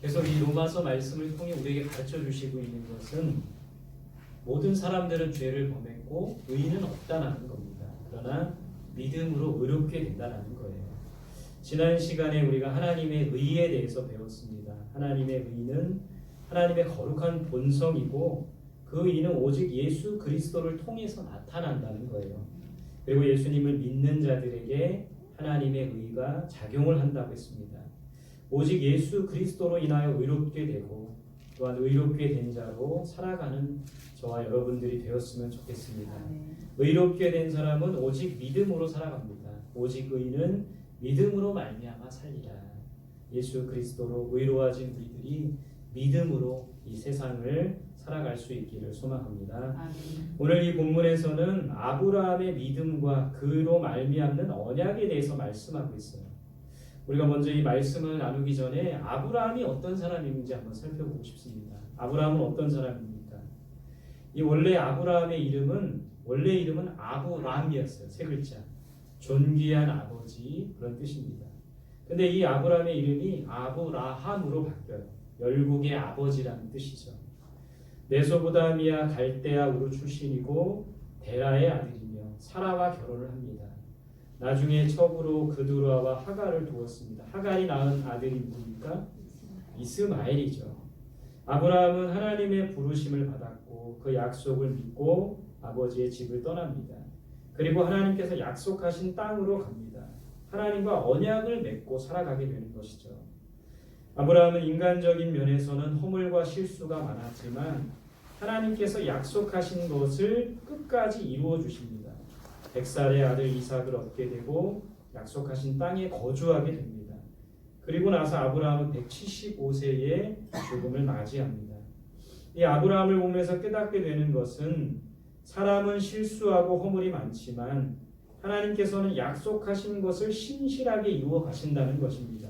그래서 이 로마서 말씀을 통해 우리에게 가르쳐 주시고 있는 것은 모든 사람들은 죄를 범했고 의인은 없다라는 겁니다. 그러나 믿음으로 의롭게 된다는 거예요. 지난 시간에 우리가 하나님의 의에 대해서 배웠습니다. 하나님의 의는 하나님의 거룩한 본성이고 그 의는 오직 예수 그리스도를 통해서 나타난다는 거예요. 그리고 예수님을 믿는 자들에게 하나님의 의가 작용을 한다고 했습니다. 오직 예수 그리스도로 인하여 의롭게 되고 또한 의롭게 된 자로 살아가는 저와 여러분들이 되었으면 좋겠습니다. 의롭게 된 사람은 오직 믿음으로 살아갑니다. 오직 의인은 믿음으로 말미암아 살리라. 예수 그리스도로 의로워진 우리들이 믿음으로 이 세상을 살아갈 수 있기를 소망합니다. 오늘 이 본문에서는 아브라함의 믿음과 그로 말미암는 언약에 대해서 말씀하고 있어요. 우리가 먼저 이 말씀을 나누기 전에 아브라함이 어떤 사람인지 한번 살펴보고 싶습니다. 아브라함은 어떤 사람입니까? 이 원래 아브라함의 원래 이름은 아브람이었어요. 세 글자. 존귀한 아버지 그런 뜻입니다. 근데 이 아브라함의 이름이 아브라함으로 바뀌어요. 열국의 아버지라는 뜻이죠. 메소포타미아 갈대아 우르 출신이고 데라의 아들이며 사라와 결혼을 합니다. 나중에 첩으로 그두라와 하갈을 두었습니다. 하갈이 낳은 아들이 누굽니까? 이스마엘이죠. 아브라함은 하나님의 부르심을 받았고 그 약속을 믿고 아버지의 집을 떠납니다. 그리고 하나님께서 약속하신 땅으로 갑니다. 하나님과 언약을 맺고 살아가게 되는 것이죠. 아브라함은 인간적인 면에서는 허물과 실수가 많았지만 하나님께서 약속하신 것을 끝까지 이루어 주십니다. 100살의 아들 이삭을 얻게 되고 약속하신 땅에 거주하게 됩니다. 그리고 나서 아브라함은 175세에 죽음을 맞이합니다. 이 아브라함을 보면서 깨닫게 되는 것은 사람은 실수하고 허물이 많지만 하나님께서는 약속하신 것을 신실하게 이루어 가신다는 것입니다.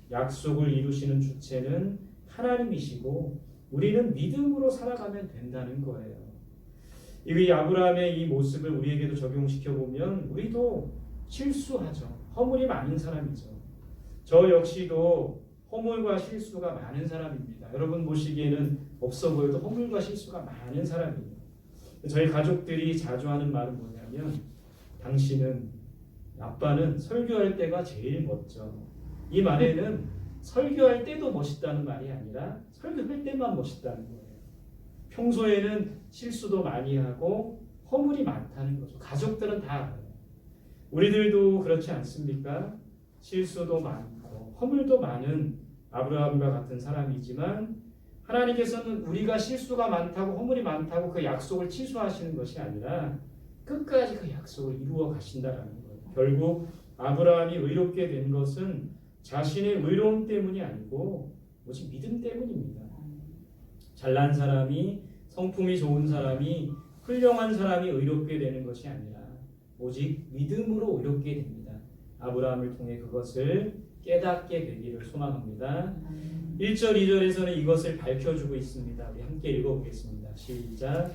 약속을 이루시는 주체는 하나님이시고 우리는 믿음으로 살아가면 된다는 거예요. 이 아브라함의 이 모습을 우리에게도 적용시켜 보면 우리도 실수하죠. 허물이 많은 사람이죠. 저 역시도 허물과 실수가 많은 사람입니다. 여러분 보시기에는 없어 보여도 허물과 실수가 많은 사람이에요. 저희 가족들이 자주 하는 말은 뭐냐면 아빠는 설교할 때가 제일 멋져. 이 말에는 설교할 때도 멋있다는 말이 아니라 설교할 때만 멋있다는 거예요. 평소에는 실수도 많이 하고 허물이 많다는 거죠. 가족들은 다 알아요. 우리들도 그렇지 않습니까? 실수도 많고 허물도 많은 아브라함과 같은 사람이지만 하나님께서는 우리가 실수가 많다고 허물이 많다고 그 약속을 취소하시는 것이 아니라 끝까지 그 약속을 이루어 가신다라는 거예요. 결국 아브라함이 의롭게 된 것은 자신의 의로움 때문이 아니고 오직 믿음 때문입니다. 잘난 사람이, 성품이 좋은 사람이, 훌륭한 사람이 의롭게 되는 것이 아니라 오직 믿음으로 의롭게 됩니다. 아브라함을 통해 그것을 깨닫게 되기를 소망합니다. 1절, 2절에서는 이것을 밝혀주고 있습니다. 우리 함께 읽어보겠습니다. 시작.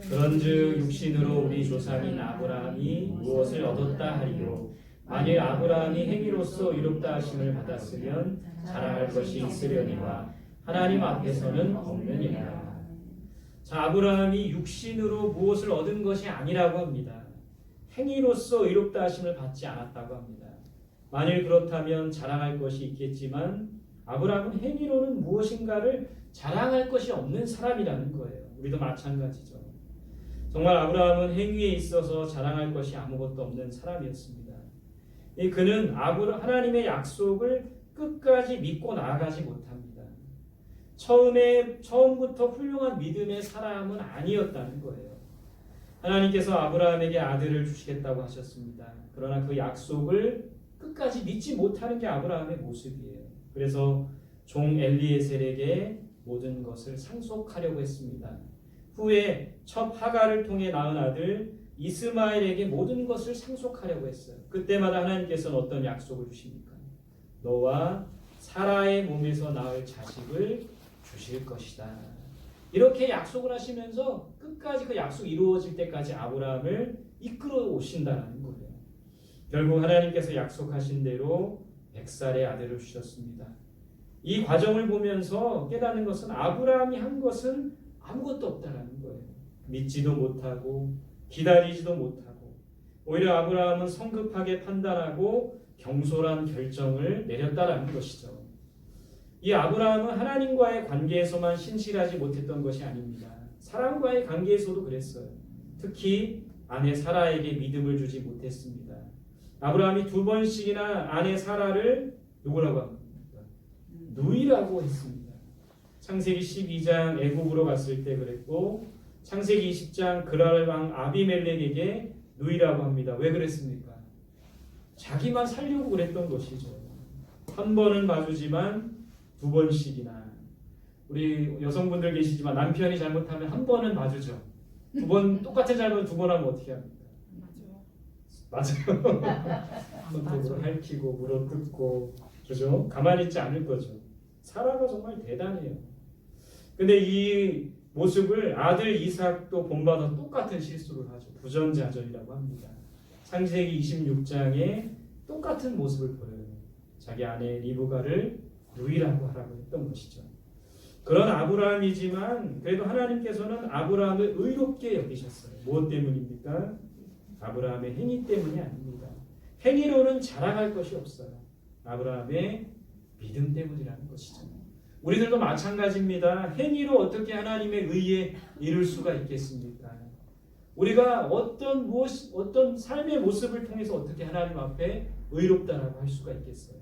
그런즉 육신으로 우리 조상인 아브라함이 무엇을 얻었다 하리요. 만일 아브라함이 행위로서 의롭다 하심을 받았으면 자랑할 것이 있으려니와 하나님 앞에서는 없느니라. 자, 아브라함이 육신으로 무엇을 얻은 것이 아니라고 합니다. 행위로서 의롭다 하심을 받지 않았다고 합니다. 만일 그렇다면 자랑할 것이 있겠지만 아브라함은 행위로는 무엇인가를 자랑할 것이 없는 사람이라는 거예요. 우리도 마찬가지죠. 정말 아브라함은 행위에 있어서 자랑할 것이 아무것도 없는 사람이었습니다. 그는 하나님의 약속을 끝까지 믿고 나아가지 못합니다. 처음부터 훌륭한 믿음의 사람은 아니었다는 거예요. 하나님께서 아브라함에게 아들을 주시겠다고 하셨습니다. 그러나 그 약속을 끝까지 믿지 못하는 게 아브라함의 모습이에요. 그래서 종 엘리에셀에게 모든 것을 상속하려고 했습니다. 후에 첩 하갈을 통해 낳은 아들 이스마엘에게 모든 것을 상속하려고 했어요. 그때마다 하나님께서는 어떤 약속을 주십니까? 너와 사라의 몸에서 낳을 자식을 주실 것이다. 이렇게 약속을 하시면서 끝까지 그 약속이 이루어질 때까지 아브라함을 이끌어 오신다는 거예요. 결국 하나님께서 약속하신 대로 100살의 아들을 주셨습니다. 이 과정을 보면서 깨닫는 것은 아브라함이 한 것은 아무것도 없다라는 거예요. 믿지도 못하고 기다리지도 못하고 오히려 아브라함은 성급하게 판단하고 경솔한 결정을 내렸다라는 것이죠. 이 아브라함은 하나님과의 관계에서만 신실하지 못했던 것이 아닙니다. 사람과의 관계에서도 그랬어요. 특히 아내 사라에게 믿음을 주지 못했습니다. 아브라함이 2번씩이나 아내 사라를 누구라고 합니까? 누이라고 했습니다. 창세기 12장 애굽으로 갔을 때 그랬고 창세기 20장 그랄 왕 아비멜렉에게 누이라고 합니다. 왜 그랬습니까? 자기만 살려고 그랬던 것이죠. 한 번은 봐주지만 2번씩이나 우리 여성분들 계시지만 남편이 잘못하면 한 번은 봐주죠. 2번 똑같은 잘못 2번 하면 어떻게 합니까? 맞아요. 한번으로 핥히고 물어뜯고 그죠? 가만히 있지 않을 거죠. 사라가 정말 대단해요. 근데 이 모습을 아들 이삭도 본받아 똑같은 실수를 하죠. 부정자전이라고 합니다. 창세기 26장에 똑같은 모습을 보여요. 자기 아내 리브가를 누이라고 하라고 했던 것이죠. 그런 아브라함이지만 그래도 하나님께서는 아브라함을 의롭게 여기셨어요. 무엇 때문입니까? 아브라함의 행위 때문이 아닙니다. 행위로는 자랑할 것이 없어요. 아브라함의 믿음 때문이라는 것이죠. 우리들도 마찬가지입니다. 행위로 어떻게 하나님의 의에 이룰 수가 있겠습니까? 우리가 어떤 삶의 모습을 통해서 어떻게 하나님 앞에 의롭다라고 할 수가 있겠어요?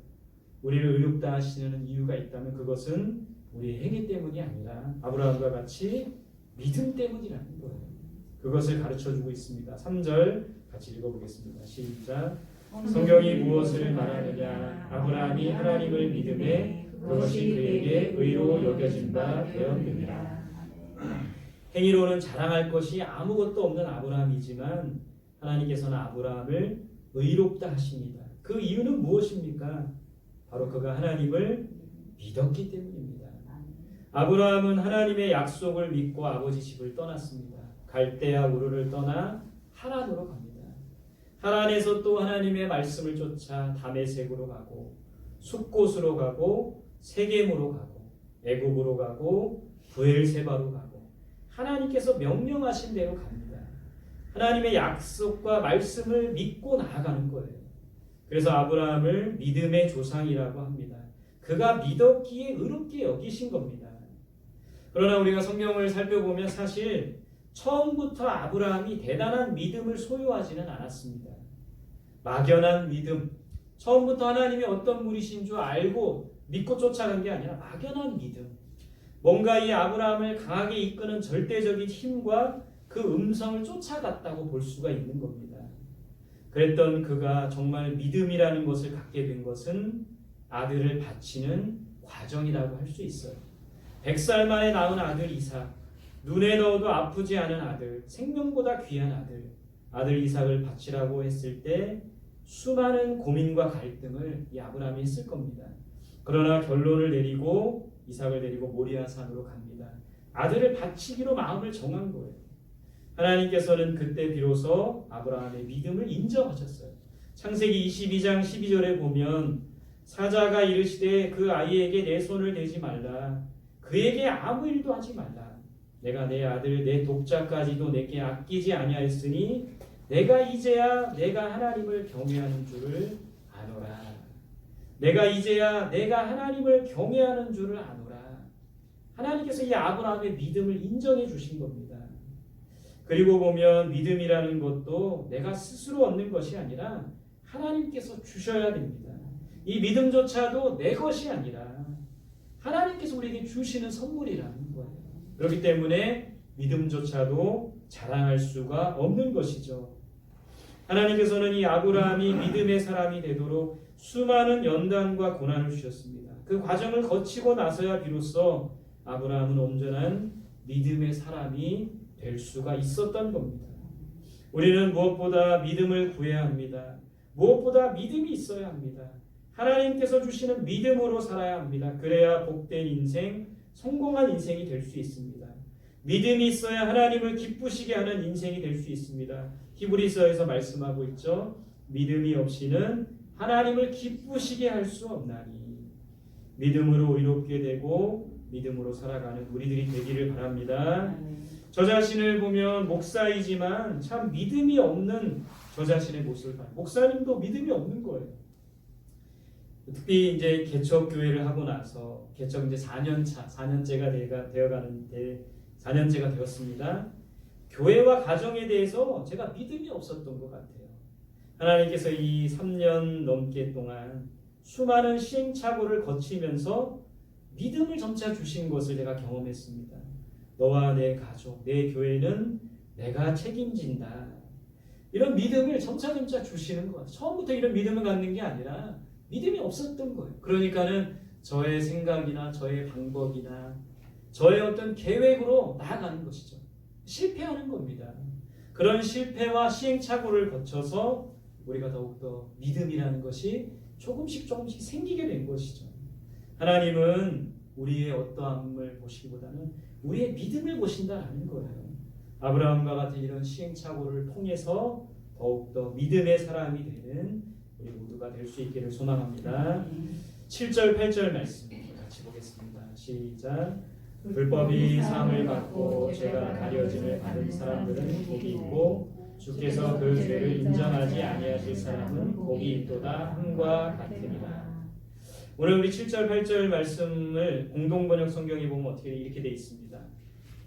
우리를 의롭다 하시는 이유가 있다면 그것은 우리의 행위 때문이 아니라 아브라함과 같이 믿음 때문이라는 거예요. 그것을 가르쳐주고 있습니다. 3절 같이 읽어보겠습니다. 시작. 성경이 무엇을 말하느냐? 아브라함이 하나님을 믿음에 그것이 그에게 의로 여겨진 바 되었느니라. 행위로는 자랑할 것이 아무것도 없는 아브라함이지만 하나님께서는 아브라함을 의롭다 하십니다. 그 이유는 무엇입니까? 바로 그가 하나님을 믿었기 때문입니다. 아브라함은 하나님의 약속을 믿고 아버지 집을 떠났습니다. 갈대아 우르를 떠나 하란으로 갑니다. 하란에서 또 하나님의 말씀을 쫓아 다메섹으로 가고 숲곳으로 가고 세겜으로 가고 애굽으로 가고 브엘세바로 가고 하나님께서 명령하신 대로 갑니다. 하나님의 약속과 말씀을 믿고 나아가는 거예요. 그래서 아브라함을 믿음의 조상이라고 합니다. 그가 믿었기에 의롭게 여기신 겁니다. 그러나 우리가 성경을 살펴보면 사실 처음부터 아브라함이 대단한 믿음을 소유하지는 않았습니다. 막연한 믿음, 처음부터 하나님이 어떤 분이신 줄 알고 믿고 쫓아간 게 아니라 막연한 믿음. 뭔가 이 아브라함을 강하게 이끄는 절대적인 힘과 그 음성을 쫓아갔다고 볼 수가 있는 겁니다. 그랬던 그가 정말 믿음이라는 것을 갖게 된 것은 아들을 바치는 과정이라고 할 수 있어요. 100살 만에 낳은 아들 이삭, 눈에 넣어도 아프지 않은 아들, 생명보다 귀한 아들 이삭을 바치라고 했을 때 수많은 고민과 갈등을 이 아브라함이 했을 겁니다. 그러나 결론을 내리고 이삭을 데리고 모리아산으로 갑니다. 아들을 바치기로 마음을 정한 거예요. 하나님께서는 그때 비로소 아브라함의 믿음을 인정하셨어요. 창세기 22장 12절에 보면 사자가 이르시되 그 아이에게 내 손을 대지 말라. 그에게 아무 일도 하지 말라. 내가 내 아들 내 독자까지도 내게 아끼지 아니하였으니 내가 이제야 내가 하나님을 경외하는 줄을 아노라. 내가 이제야 내가 하나님을 경외하는 줄을 아노라. 하나님께서 이 아브라함의 믿음을 인정해 주신 겁니다. 그리고 보면 믿음이라는 것도 내가 스스로 얻는 것이 아니라 하나님께서 주셔야 됩니다. 이 믿음조차도 내 것이 아니라 하나님께서 우리에게 주시는 선물이라는 거예요. 그렇기 때문에 믿음조차도 자랑할 수가 없는 것이죠. 하나님께서는 이 아브라함이 믿음의 사람이 되도록 수많은 연단과 고난을 주셨습니다. 그 과정을 거치고 나서야 비로소 아브라함은 온전한 믿음의 사람이 될 수가 있었던 겁니다. 우리는 무엇보다 믿음을 구해야 합니다. 무엇보다 믿음이 있어야 합니다. 하나님께서 주시는 믿음으로 살아야 합니다. 그래야 복된 인생, 성공한 인생이 될 수 있습니다. 믿음이 있어야 하나님을 기쁘시게 하는 인생이 될 수 있습니다. 히브리서에서 말씀하고 있죠. 믿음이 없이는 하나님을 기쁘시게 할 수 없나니. 믿음으로 의롭게 되고 믿음으로 살아가는 우리들이 되기를 바랍니다. 저 자신을 보면 목사이지만 참 믿음이 없는 저 자신의 모습을 봐요. 목사님도 믿음이 없는 거예요. 특히 이제 개척 교회를 하고 나서 개척 이제 4년째가 되어가는데 4년째가 되었습니다. 교회와 가정에 대해서 제가 믿음이 없었던 것 같아요. 하나님께서 이 3년 넘게 동안 수많은 시행착오를 거치면서 믿음을 점차 주신 것을 제가 경험했습니다. 너와 내 가족, 내 교회는 내가 책임진다. 이런 믿음을 점차 주시는 거예요. 처음부터 이런 믿음을 갖는 게 아니라 믿음이 없었던 거예요. 그러니까는 저의 생각이나 저의 방법이나 저의 어떤 계획으로 나아가는 것이죠. 실패하는 겁니다. 그런 실패와 시행착오를 거쳐서 우리가 더욱더 믿음이라는 것이 조금씩 생기게 된 것이죠. 하나님은 우리의 어떠함을 보시기보다는 우리의 믿음을 보신다라는 거예요. 아브라함과 같은 이런 시행착오를 통해서 더욱더 믿음의 사람이 되는 우리 모두가 될 수 있기를 소망합니다. 7절 8절 말씀 같이 보겠습니다. 시작. 불법이 사함을 받고 죄가 가려짐을 받은 사람들은 복이 있고 주께서 그 죄를 인정하지 아니하실 사람은 복이 있도다 함과 같으니라. 오늘 우리 7절 8절 말씀을 공동번역 성경에 보면 어떻게 이렇게 돼 있습니다.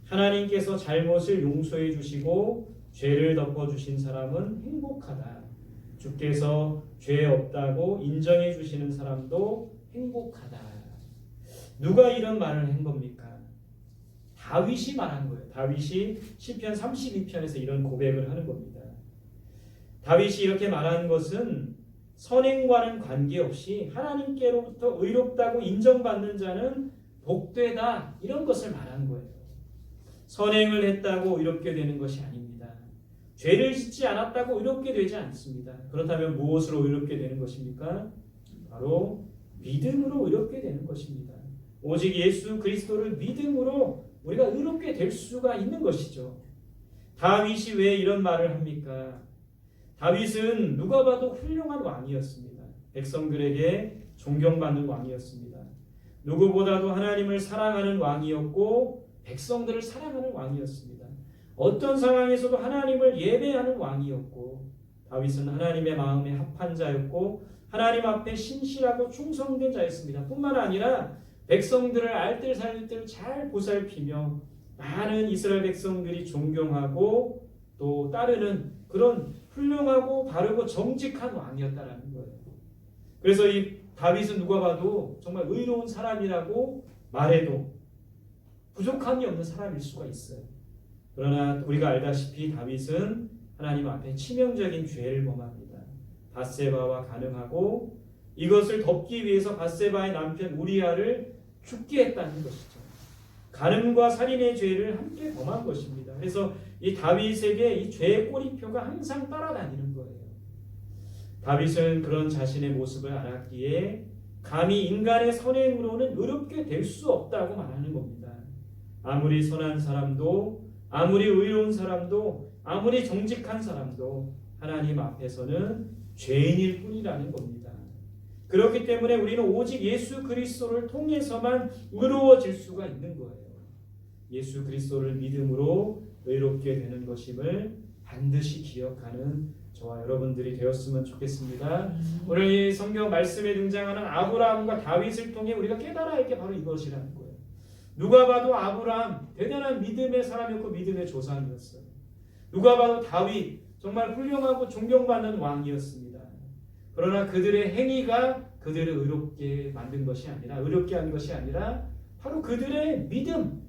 하나님께서 잘못을 용서해 주시고 죄를 덮어 주신 사람은 행복하다. 주께서 죄 없다고 인정해 주시는 사람도 행복하다. 누가 이런 말을 한 겁니까? 다윗이 말한 거예요. 다윗이 시편 32편에서 이런 고백을 하는 겁니다. 다윗이 이렇게 말하는 것은 선행과는 관계없이 하나님께로부터 의롭다고 인정받는 자는 복되다, 이런 것을 말하는 거예요. 선행을 했다고 의롭게 되는 것이 아닙니다. 죄를 짓지 않았다고 의롭게 되지 않습니다. 그렇다면 무엇으로 의롭게 되는 것입니까? 바로 믿음으로 의롭게 되는 것입니다. 오직 예수 그리스도를 믿음으로 우리가 의롭게 될 수가 있는 것이죠. 다윗이 왜 이런 말을 합니까? 다윗은 누가 봐도 훌륭한 왕이었습니다. 백성들에게 존경받는 왕이었습니다. 누구보다도 하나님을 사랑하는 왕이었고 백성들을 사랑하는 왕이었습니다. 어떤 상황에서도 하나님을 예배하는 왕이었고 다윗은 하나님의 마음에 합한 자였고 하나님 앞에 신실하고 충성된 자였습니다. 뿐만 아니라 백성들을 알뜰살뜰 잘 보살피며 많은 이스라엘 백성들이 존경하고 또 따르는 그런 훌륭하고 바르고 정직한 왕이었다라는 거예요. 그래서 이 다윗은 누가 봐도 정말 의로운 사람이라고 말해도 부족함이 없는 사람일 수가 있어요. 그러나 우리가 알다시피 다윗은 하나님 앞에 치명적인 죄를 범합니다. 밧세바와 간음하고 이것을 덮기 위해서 밧세바의 남편 우리아를 죽게 했다는 것이죠. 간음과 살인의 죄를 함께 범한 것입니다. 그래서 이 다윗에게 이 죄의 꼬리표가 항상 따라다니는 거예요. 다윗은 그런 자신의 모습을 알았기에 감히 인간의 선행으로는 의롭게 될 수 없다고 말하는 겁니다. 아무리 선한 사람도, 아무리 의로운 사람도, 아무리 정직한 사람도 하나님 앞에서는 죄인일 뿐이라는 겁니다. 그렇기 때문에 우리는 오직 예수 그리스도를 통해서만 의로워질 수가 있는 거예요. 예수 그리스도를 믿음으로 의롭게 되는 것임을 반드시 기억하는 저와 여러분들이 되었으면 좋겠습니다. 오늘 이 성경 말씀에 등장하는 아브라함과 다윗을 통해 우리가 깨달아야 할 게 바로 이것이라는 거예요. 누가 봐도 아브라함 대단한 믿음의 사람이었고 믿음의 조상이었어요. 누가 봐도 다윗 정말 훌륭하고 존경받는 왕이었습니다. 그러나 그들의 행위가 그들을 의롭게 만든 것이 아니라, 의롭게 한 것이 아니라 바로 그들의 믿음,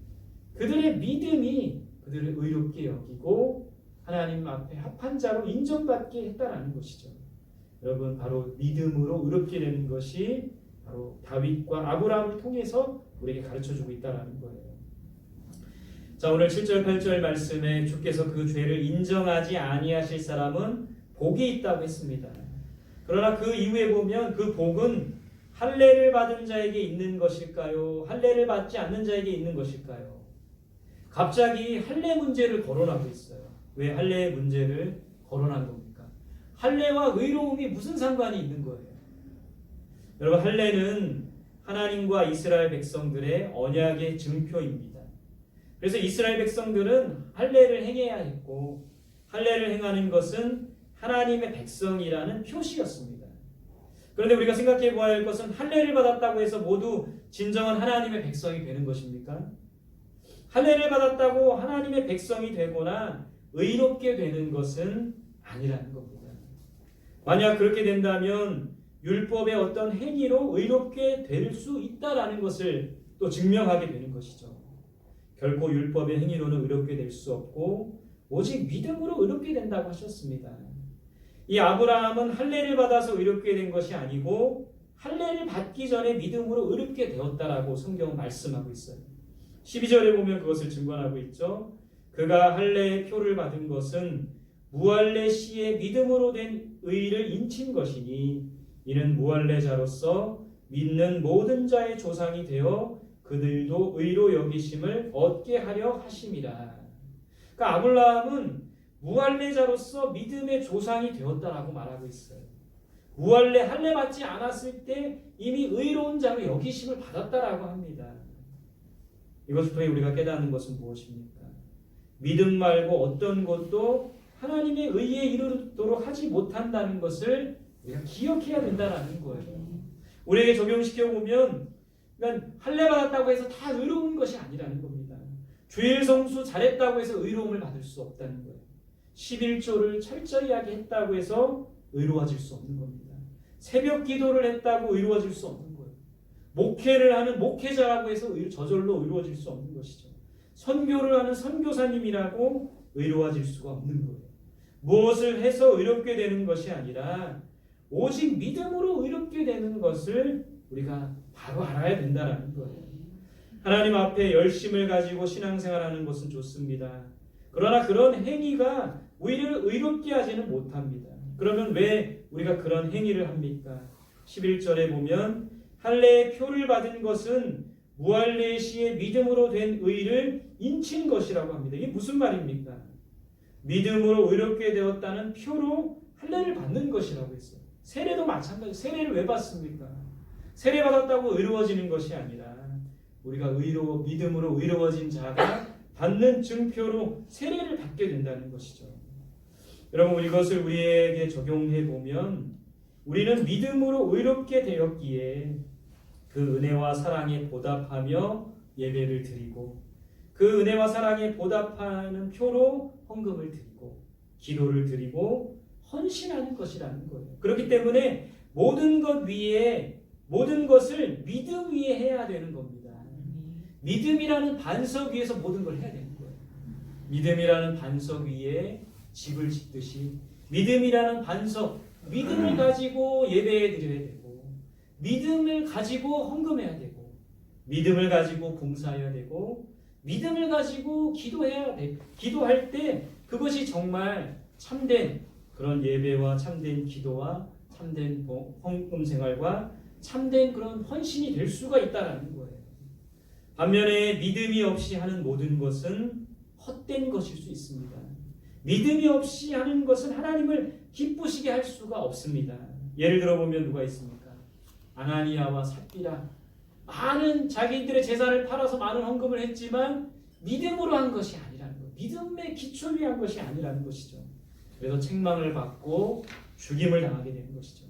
그들의 믿음이 그들을 의롭게 여기고 하나님 앞에 합한 자로 인정받게 했다라는 것이죠. 여러분, 바로 믿음으로 의롭게 되는 것이 바로 다윗과 아브라함을 통해서 우리에게 가르쳐주고 있다라는 거예요. 자, 오늘 7절 8절 말씀에 주께서 그 죄를 인정하지 아니하실 사람은 복이 있다고 했습니다. 그러나 그 이후에 보면 그 복은 할례를 받은 자에게 있는 것일까요? 할례를 받지 않는 자에게 있는 것일까요? 갑자기 할례 문제를 거론하고 있어요. 왜 할례의 문제를 거론한 겁니까? 할례와 의로움이 무슨 상관이 있는 거예요? 여러분, 할례는 하나님과 이스라엘 백성들의 언약의 증표입니다. 그래서 이스라엘 백성들은 할례를 행해야 했고 할례를 행하는 것은 하나님의 백성이라는 표시였습니다. 그런데 우리가 생각해 보아야 할 것은 할례를 받았다고 해서 모두 진정한 하나님의 백성이 되는 것입니까? 할례를 받았다고 하나님의 백성이 되거나 의롭게 되는 것은 아니라는 겁니다. 만약 그렇게 된다면 율법의 어떤 행위로 의롭게 될 수 있다라는 것을 또 증명하게 되는 것이죠. 결코 율법의 행위로는 의롭게 될 수 없고 오직 믿음으로 의롭게 된다고 하셨습니다. 이 아브라함은 할례를 받아서 의롭게 된 것이 아니고 할례를 받기 전에 믿음으로 의롭게 되었다라고 성경은 말씀하고 있어요. 12절에 보면 그것을 증거하고 있죠. 그가 할례의 표를 받은 것은 무할례 시에 믿음으로 된 의를 인친 것이니 이는 무할례자로서 믿는 모든 자의 조상이 되어 그들도 의로 여기심을 얻게 하려 하심이라. 그러니까 아브라함은 무할례자로서 믿음의 조상이 되었다라고 말하고 있어요. 무할례 할례 받지 않았을 때 이미 의로운 자로 여기심을 받았다라고 합니다. 이것을 통해 우리가 깨닫는 것은 무엇입니까? 믿음 말고 어떤 것도 하나님의 의에 이르도록 하지 못한다는 것을 우리가 기억해야 된다는 거예요. 우리에게 적용시켜 보면 그러니까 할례 받았다고 해서 다 의로운 것이 아니라는 겁니다. 주일 성수 잘했다고 해서 의로움을 받을 수 없다는 거예요. 11조를 철저히 하게 했다고 해서 의로워질 수 없는 겁니다. 새벽 기도를 했다고 의로워질 수 없는 거예요. 목회를 하는 목회자라고 해서 저절로 의로워질 수 없는 것이죠. 선교를 하는 선교사님이라고 의로워질 수가 없는 거예요. 무엇을 해서 의롭게 되는 것이 아니라 오직 믿음으로 의롭게 되는 것을 우리가 바로 알아야 된다는 거예요. 하나님 앞에 열심을 가지고 신앙생활하는 것은 좋습니다. 그러나 그런 행위가 우리를 의롭게 하지는 못합니다. 그러면 왜 우리가 그런 행위를 합니까? 11절에 보면 할례의 표를 받은 것은 무할례 시에 믿음으로 된 의를 인친 것이라고 합니다. 이게 무슨 말입니까? 믿음으로 의롭게 되었다는 표로 할례를 받는 것이라고 했어요. 세례도 마찬가지. 세례를 왜 받습니까? 세례 받았다고 의로워지는 것이 아니라 우리가 믿음으로 의로워진 자가 받는 증표로 세례를 받게 된다는 것이죠. 여러분 이것을 우리에게 적용해 보면 우리는 믿음으로 의롭게 되었기에 그 은혜와 사랑에 보답하며 예배를 드리고 그 은혜와 사랑에 보답하는 표로 헌금을 드리고 기도를 드리고 헌신하는 것이라는 거예요. 그렇기 때문에 모든 것을 믿음 위에 해야 되는 겁니다. 믿음이라는 반석 위에서 모든 걸 해야 되는 거예요. 믿음이라는 반석 위에 집을 짓듯이 믿음이라는 반석, 믿음을 가지고 예배해 드려야 되고 믿음을 가지고 헌금해야 되고 믿음을 가지고 봉사해야 되고 믿음을 가지고 기도해야 돼. 기도할 때 그것이 정말 참된 그런 예배와 참된 기도와 참된 헌금 생활과 참된 그런 헌신이 될 수가 있다는 거예요. 반면에 믿음이 없이 하는 모든 것은 헛된 것일 수 있습니다. 믿음이 없이 하는 것은 하나님을 기쁘시게 할 수가 없습니다. 예를 들어보면 누가 있습니까? 아나니아와 삽비라 많은 자기들의 재산을 팔아서 많은 헌금을 했지만 믿음으로 한 것이 아니라는 거예요. 믿음의 기초 위에 한 것이 아니라는 것이죠. 그래서 책망을 받고 죽임을 당하게 되는 것이죠.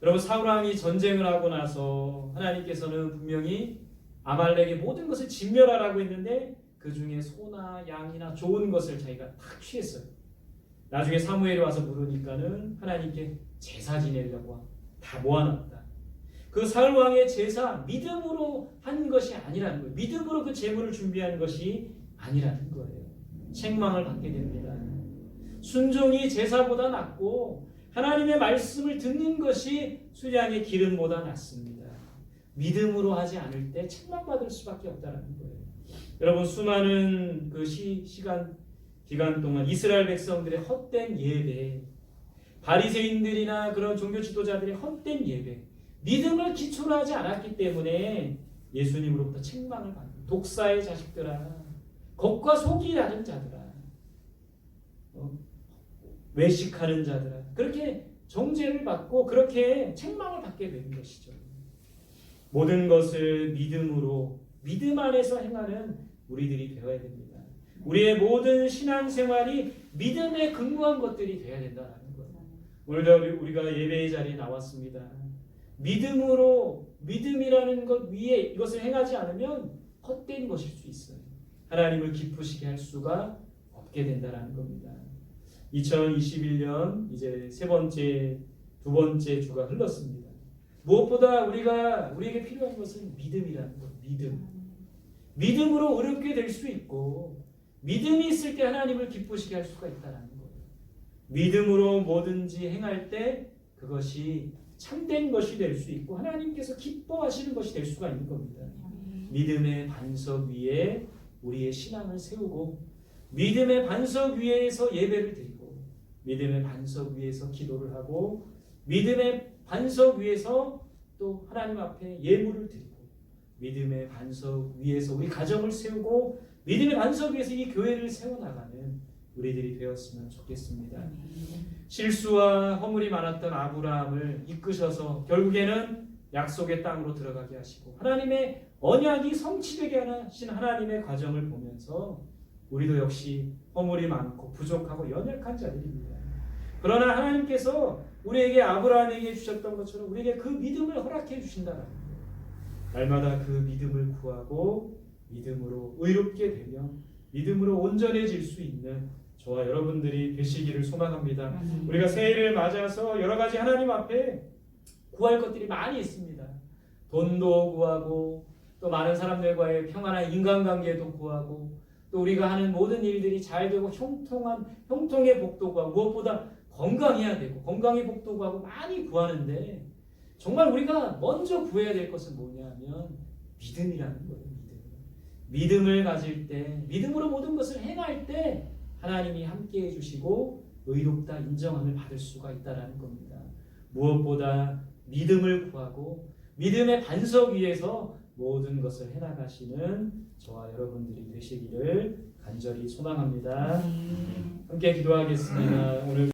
여러분 사울왕이 전쟁을 하고 나서 하나님께서는 분명히 아말렉의 모든 것을 진멸하라고 했는데 그 중에 소나 양이나 좋은 것을 자기가 다 취했어요. 나중에 사무엘이 와서 물으니까는 하나님께 제사 지내려고 다 모아놨다. 그 사울 왕의 제사 믿음으로 한 것이 아니라는 거예요. 믿음으로 그 제물을 준비한 것이 아니라는 거예요. 책망을 받게 됩니다. 순종이 제사보다 낫고 하나님의 말씀을 듣는 것이 수량의 기름보다 낫습니다. 믿음으로 하지 않을 때 책망받을 수밖에 없다는 거예요. 여러분 수많은 그 기간 동안 이스라엘 백성들의 헛된 예배, 바리새인들이나 그런 종교 지도자들의 헛된 예배, 믿음을 기초로 하지 않았기 때문에 예수님으로부터 책망을 받는 독사의 자식들아, 겉과 속이 다른 자들아, 외식하는 자들아, 그렇게 정죄를 받고 그렇게 책망을 받게 되는 것이죠. 모든 것을 믿음으로 믿음 안에서 행하는 우리들이 되어야 됩니다. 우리의 모든 신앙생활이 믿음에 근거한 것들이 되어야 된다는 거예요. 오늘도 우리가 예배의 자리에 나왔습니다. 믿음으로 믿음이라는 것 위에 이것을 행하지 않으면 헛된 것일 수 있어요. 하나님을 기쁘시게 할 수가 없게 된다는 겁니다. 2021년 이제 두 번째 주가 흘렀습니다. 무엇보다 우리에게 필요한 것은 믿음이라는 것. 믿음으로 어렵게 될 수 있고 믿음이 있을 때 하나님을 기쁘시게 할 수가 있다는 거예요. 믿음으로 뭐든지 행할 때 그것이 참된 것이 될 수 있고 하나님께서 기뻐하시는 것이 될 수가 있는 겁니다. 믿음의 반석 위에 우리의 신앙을 세우고 믿음의 반석 위에서 예배를 드리고 믿음의 반석 위에서 기도를 하고 믿음의 반석 위에서 또 하나님 앞에 예물을 드리고 믿음의 반석 위에서 우리 가정을 세우고 믿음의 반석 위에서 이 교회를 세워나가는 우리들이 되었으면 좋겠습니다. 실수와 허물이 많았던 아브라함을 이끄셔서 결국에는 약속의 땅으로 들어가게 하시고 하나님의 언약이 성취되게 하신 하나님의 과정을 보면서 우리도 역시 허물이 많고 부족하고 연약한 자들입니다. 그러나 하나님께서 우리에게 아브라함에게 주셨던 것처럼 우리에게 그 믿음을 허락해 주신다는 거예요. 날마다 그 믿음을 구하고 믿음으로 의롭게 되며 믿음으로 온전해질 수 있는 저와 여러분들이 되시기를 소망합니다. 우리가 새해를 맞아서 여러 가지 하나님 앞에 구할 것들이 많이 있습니다. 돈도 구하고 또 많은 사람들과의 평안한 인간관계도 구하고 또 우리가 하는 모든 일들이 잘 되고 형통의 복도 구하고 무엇보다 건강해야 되고 건강의 복도 구하고 많이 구하는데 정말 우리가 먼저 구해야 될 것은 뭐냐면 믿음이라는 거예요. 믿음을 가질 때 믿음으로 모든 것을 행할 때 하나님이 함께해 주시고 의롭다 인정함을 받을 수가 있다는 겁니다. 무엇보다 믿음을 구하고 믿음의 반석 위에서 모든 것을 해나가시는 저와 여러분들이 되시기를 간절히 소망합니다. 함께 기도하겠습니다. 오늘